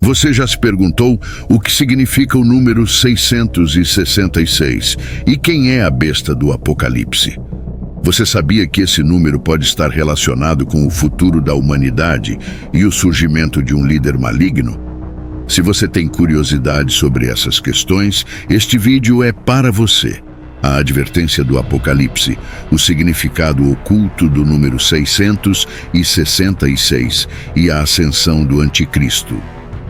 Você já se perguntou o que significa o número 666 e quem é a besta do Apocalipse? Você sabia que esse número pode estar relacionado com o futuro da humanidade e o surgimento de um líder maligno? Se você tem curiosidade sobre essas questões, este vídeo é para você. A advertência do Apocalipse, o significado oculto do número 666 e a ascensão do Anticristo.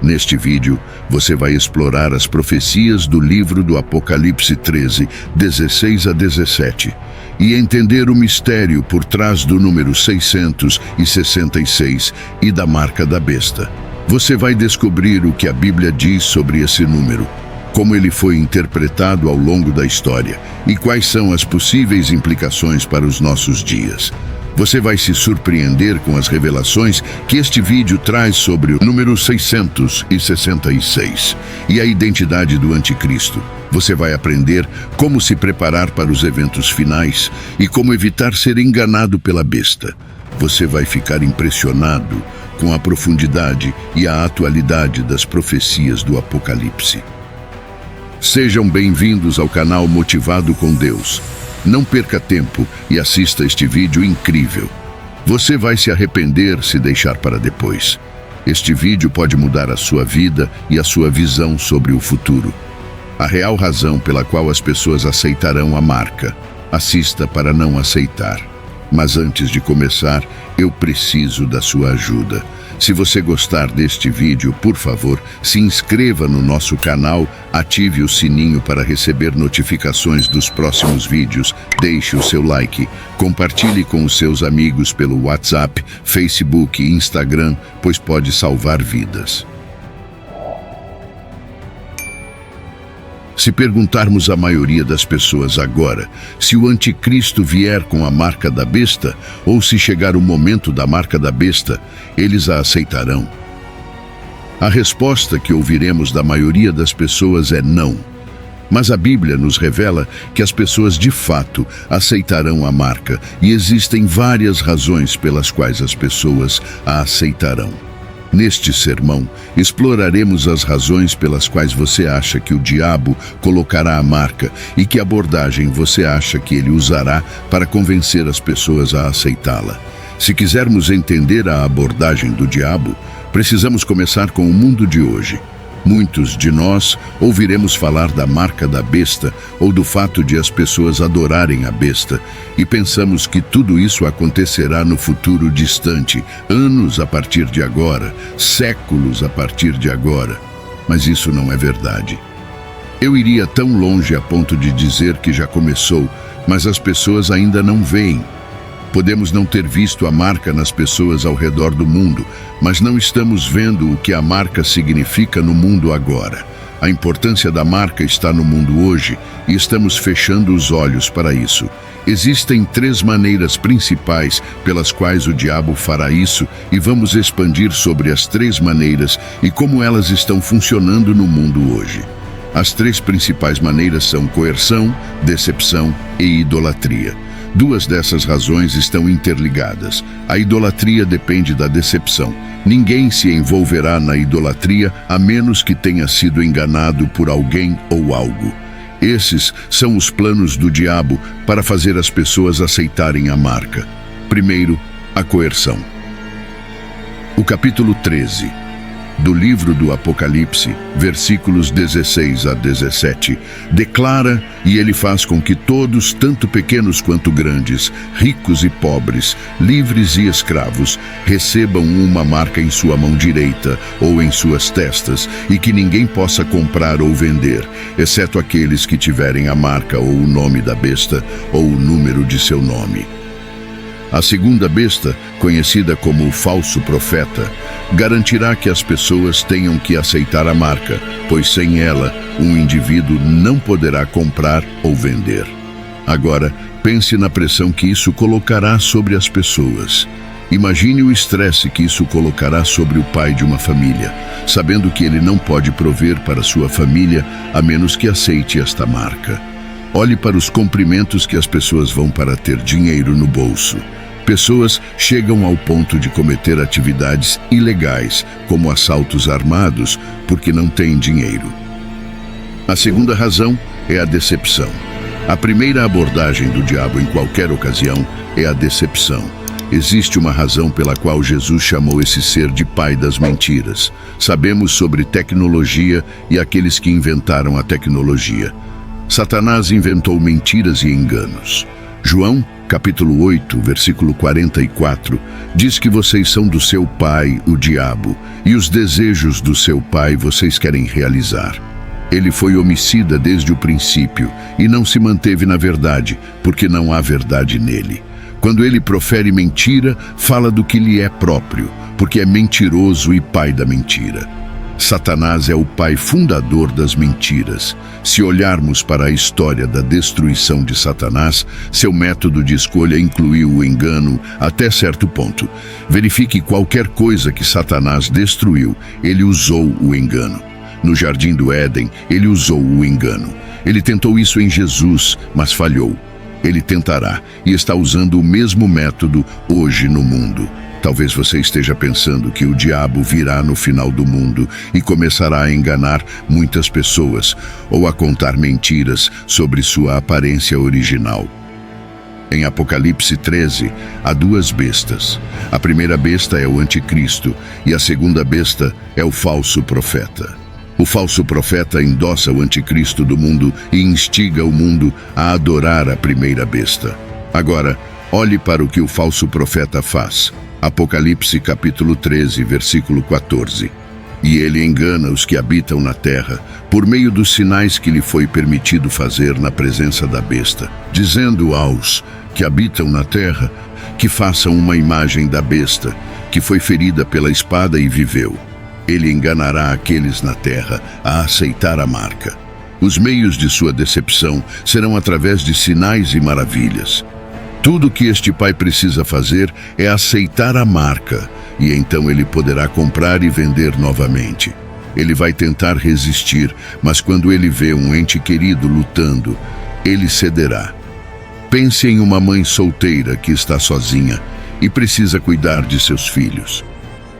Neste vídeo, você vai explorar as profecias do livro do Apocalipse 13, 16 a 17, e entender o mistério por trás do número 666 e da marca da besta. Você vai descobrir o que a Bíblia diz sobre esse número, como ele foi interpretado ao longo da história e quais são as possíveis implicações para os nossos dias. Você vai se surpreender com as revelações que este vídeo traz sobre o número 666 e a identidade do Anticristo. Você vai aprender como se preparar para os eventos finais e como evitar ser enganado pela besta. Você vai ficar impressionado com a profundidade e a atualidade das profecias do Apocalipse. Sejam bem-vindos ao canal Motivado com Deus. Não perca tempo e assista este vídeo incrível. Você vai se arrepender se deixar para depois. Este vídeo pode mudar a sua vida e a sua visão sobre o futuro. A real razão pela qual as pessoas aceitarão a marca. Assista para não aceitar. Mas antes de começar, eu preciso da sua ajuda. Se você gostar deste vídeo, por favor, se inscreva no nosso canal, ative o sininho para receber notificações dos próximos vídeos, deixe o seu like, compartilhe com os seus amigos pelo WhatsApp, Facebook e Instagram, pois pode salvar vidas. Se perguntarmos à maioria das pessoas agora se o Anticristo vier com a marca da besta ou se chegar o momento da marca da besta, eles a aceitarão. A resposta que ouviremos da maioria das pessoas é não. Mas a Bíblia nos revela que as pessoas de fato aceitarão a marca e existem várias razões pelas quais as pessoas a aceitarão. Neste sermão, exploraremos as razões pelas quais você acha que o diabo colocará a marca e que abordagem você acha que ele usará para convencer as pessoas a aceitá-la. Se quisermos entender a abordagem do diabo, precisamos começar com o mundo de hoje. Muitos de nós ouviremos falar da marca da besta ou do fato de as pessoas adorarem a besta e pensamos que tudo isso acontecerá no futuro distante, anos a partir de agora, séculos a partir de agora. Mas isso não é verdade. Eu iria tão longe a ponto de dizer que já começou, mas as pessoas ainda não veem. Podemos não ter visto a marca nas pessoas ao redor do mundo, mas não estamos vendo o que a marca significa no mundo agora. A importância da marca está no mundo hoje e estamos fechando os olhos para isso. Existem 3 maneiras principais pelas quais o diabo fará isso e vamos expandir sobre as 3 maneiras e como elas estão funcionando no mundo hoje. As 3 principais maneiras são coerção, decepção e idolatria. 2 dessas razões estão interligadas. A idolatria depende da decepção. Ninguém se envolverá na idolatria a menos que tenha sido enganado por alguém ou algo. Esses são os planos do diabo para fazer as pessoas aceitarem a marca. Primeiro, a coerção. O capítulo 13 do livro do Apocalipse, versículos 16 a 17, declara e ele faz com que todos, tanto pequenos quanto grandes, ricos e pobres, livres e escravos, recebam uma marca em sua mão direita ou em suas testas e que ninguém possa comprar ou vender, exceto aqueles que tiverem a marca ou o nome da besta ou o número de seu nome. A segunda besta, conhecida como o falso profeta, garantirá que as pessoas tenham que aceitar a marca, pois sem ela, um indivíduo não poderá comprar ou vender. Agora, pense na pressão que isso colocará sobre as pessoas. Imagine o estresse que isso colocará sobre o pai de uma família, sabendo que ele não pode prover para sua família a menos que aceite esta marca. Olhe para os cumprimentos que as pessoas vão para ter dinheiro no bolso. Pessoas chegam ao ponto de cometer atividades ilegais, como assaltos armados, porque não têm dinheiro. A segunda razão é a decepção. A primeira abordagem do diabo em qualquer ocasião é a decepção. Existe uma razão pela qual Jesus chamou esse ser de pai das mentiras. Sabemos sobre tecnologia e aqueles que inventaram a tecnologia. Satanás inventou mentiras e enganos. João, capítulo 8, versículo 44, diz que vocês são do seu pai, o diabo, e os desejos do seu pai vocês querem realizar. Ele foi homicida desde o princípio e não se manteve na verdade, porque não há verdade nele. Quando ele profere mentira, fala do que lhe é próprio, porque é mentiroso e pai da mentira. Satanás é o pai fundador das mentiras. Se olharmos para a história da destruição de Satanás, seu método de escolha incluiu o engano até certo ponto. Verifique qualquer coisa que Satanás destruiu, ele usou o engano. No Jardim do Éden, ele usou o engano. Ele tentou isso em Jesus, mas falhou. Ele tentará e está usando o mesmo método hoje no mundo. Talvez você esteja pensando que o diabo virá no final do mundo e começará a enganar muitas pessoas ou a contar mentiras sobre sua aparência original. Em Apocalipse 13, há duas bestas. A primeira besta é o anticristo e a segunda besta é o falso profeta. O falso profeta endossa o anticristo do mundo e instiga o mundo a adorar a primeira besta. Agora, olhe para o que o falso profeta faz. Apocalipse capítulo 13, versículo 14. E ele engana os que habitam na terra, por meio dos sinais que lhe foi permitido fazer na presença da besta, dizendo aos que habitam na terra que façam uma imagem da besta, que foi ferida pela espada e viveu. Ele enganará aqueles na terra a aceitar a marca. Os meios de sua decepção serão através de sinais e maravilhas. Tudo que este pai precisa fazer é aceitar a marca, e então ele poderá comprar e vender novamente. Ele vai tentar resistir, mas quando ele vê um ente querido lutando, ele cederá. Pense em uma mãe solteira que está sozinha e precisa cuidar de seus filhos.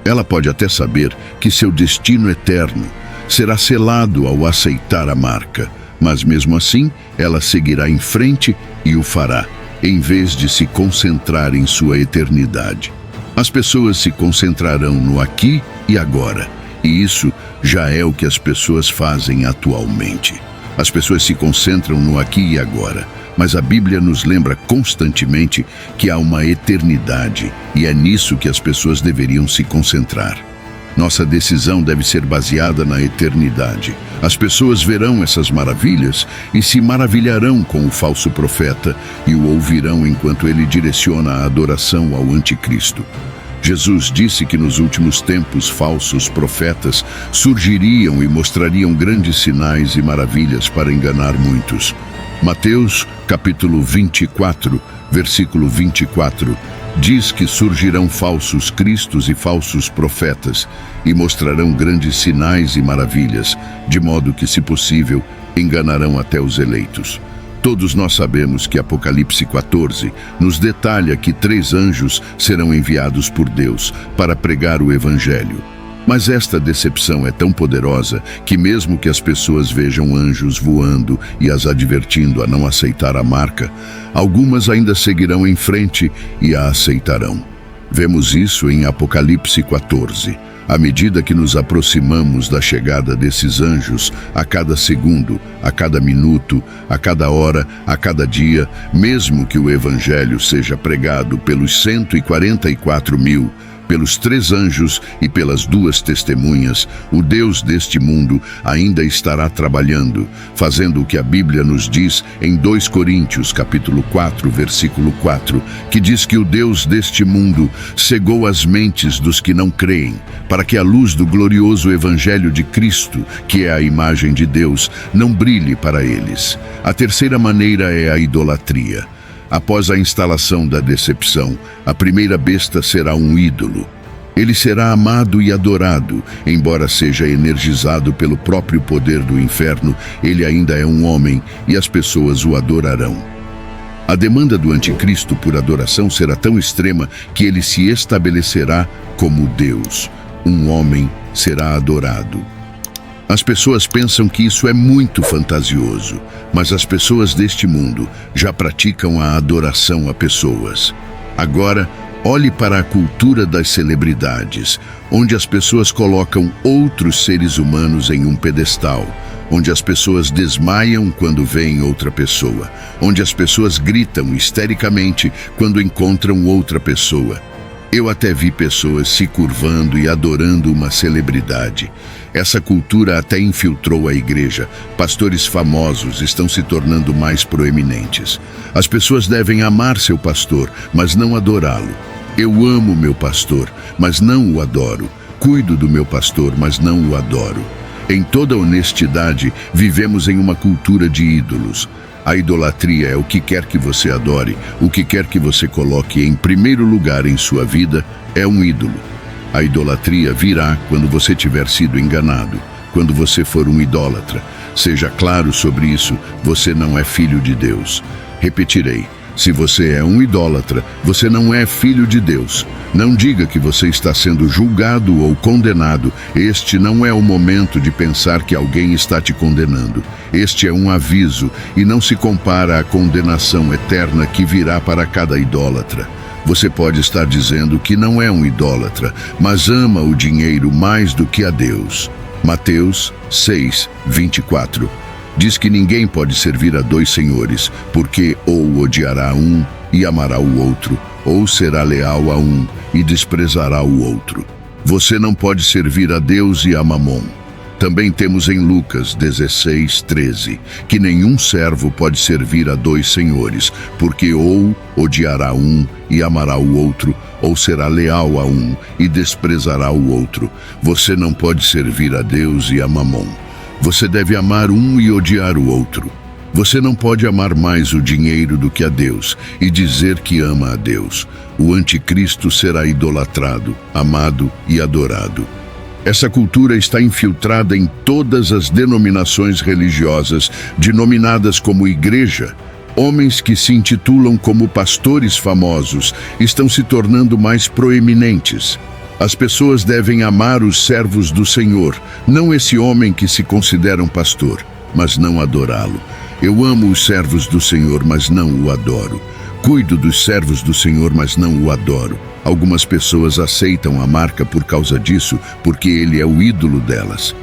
Ela pode até saber que seu destino eterno será selado ao aceitar a marca, mas mesmo assim ela seguirá em frente e o fará, em vez de se concentrar em sua eternidade. As pessoas se concentrarão no aqui e agora, e isso já é o que as pessoas fazem atualmente. As pessoas se concentram no aqui e agora, mas a Bíblia nos lembra constantemente que há uma eternidade, e é nisso que as pessoas deveriam se concentrar. Nossa decisão deve ser baseada na eternidade. As pessoas verão essas maravilhas e se maravilharão com o falso profeta e o ouvirão enquanto ele direciona a adoração ao anticristo. Jesus disse que nos últimos tempos falsos profetas surgiriam e mostrariam grandes sinais e maravilhas para enganar muitos. Mateus, capítulo 24, versículo 24, diz que surgirão falsos cristos e falsos profetas e mostrarão grandes sinais e maravilhas, de modo que, se possível, enganarão até os eleitos. Todos nós sabemos que Apocalipse 14 nos detalha que 3 anjos serão enviados por Deus para pregar o Evangelho. Mas esta decepção é tão poderosa que mesmo que as pessoas vejam anjos voando e as advertindo a não aceitar a marca, algumas ainda seguirão em frente e a aceitarão. Vemos isso em Apocalipse 14. À medida que nos aproximamos da chegada desses anjos, a cada segundo, a cada minuto, a cada hora, a cada dia, mesmo que o Evangelho seja pregado pelos 144 mil, pelos 3 anjos e pelas 2 testemunhas, o Deus deste mundo ainda estará trabalhando, fazendo o que a Bíblia nos diz em 2 Coríntios, capítulo 4, versículo 4, que diz que o Deus deste mundo cegou as mentes dos que não creem, para que a luz do glorioso Evangelho de Cristo, que é a imagem de Deus, não brilhe para eles. A terceira maneira é a idolatria. Após a instalação da decepção, a primeira besta será um ídolo. Ele será amado e adorado, embora seja energizado pelo próprio poder do inferno, ele ainda é um homem e as pessoas o adorarão. A demanda do anticristo por adoração será tão extrema que ele se estabelecerá como Deus. Um homem será adorado. As pessoas pensam que isso é muito fantasioso, mas as pessoas deste mundo já praticam a adoração a pessoas. Agora, olhe para a cultura das celebridades, onde as pessoas colocam outros seres humanos em um pedestal, onde as pessoas desmaiam quando veem outra pessoa, onde as pessoas gritam histericamente quando encontram outra pessoa. Eu até vi pessoas se curvando e adorando uma celebridade. Essa cultura até infiltrou a igreja. Pastores famosos estão se tornando mais proeminentes. As pessoas devem amar seu pastor, mas não adorá-lo. Eu amo meu pastor, mas não o adoro. Cuido do meu pastor, mas não o adoro. Em toda honestidade, vivemos em uma cultura de ídolos. A idolatria é o que quer que você adore, o que quer que você coloque em primeiro lugar em sua vida é um ídolo. A idolatria virá quando você tiver sido enganado, quando você for um idólatra. Seja claro sobre isso, você não é filho de Deus. Repetirei. Se você é um idólatra, você não é filho de Deus. Não diga que você está sendo julgado ou condenado. Este não é o momento de pensar que alguém está te condenando. Este é um aviso e não se compara à condenação eterna que virá para cada idólatra. Você pode estar dizendo que não é um idólatra, mas ama o dinheiro mais do que a Deus. Mateus 6:24. Diz que ninguém pode servir a dois senhores, porque ou odiará um e amará o outro, ou será leal a um e desprezará o outro. Você não pode servir a Deus e a Mamon. Também temos em Lucas 16:13, que nenhum servo pode servir a dois senhores, porque ou odiará um e amará o outro, ou será leal a um e desprezará o outro. Você não pode servir a Deus e a Mamon. Você deve amar um e odiar o outro. Você não pode amar mais o dinheiro do que a Deus e dizer que ama a Deus. O anticristo será idolatrado, amado e adorado. Essa cultura está infiltrada em todas as denominações religiosas, denominadas como igreja. Homens que se intitulam como pastores famosos estão se tornando mais proeminentes. As pessoas devem amar os servos do Senhor, não esse homem que se considera um pastor, mas não adorá-lo. Eu amo os servos do Senhor, mas não o adoro. Cuido dos servos do Senhor, mas não o adoro. Algumas pessoas aceitam a marca por causa disso, porque ele é o ídolo delas.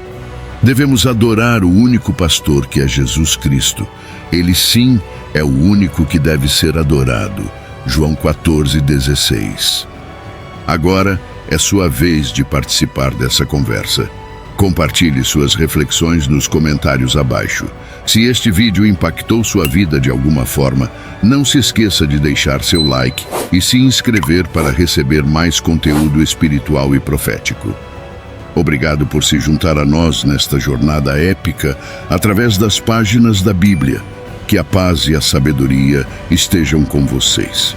Devemos adorar o único pastor, que é Jesus Cristo. Ele sim é o único que deve ser adorado. João 14:16. Agora é sua vez de participar dessa conversa. Compartilhe suas reflexões nos comentários abaixo. Se este vídeo impactou sua vida de alguma forma, não se esqueça de deixar seu like e se inscrever para receber mais conteúdo espiritual e profético. Obrigado por se juntar a nós nesta jornada épica através das páginas da Bíblia. Que a paz e a sabedoria estejam com vocês.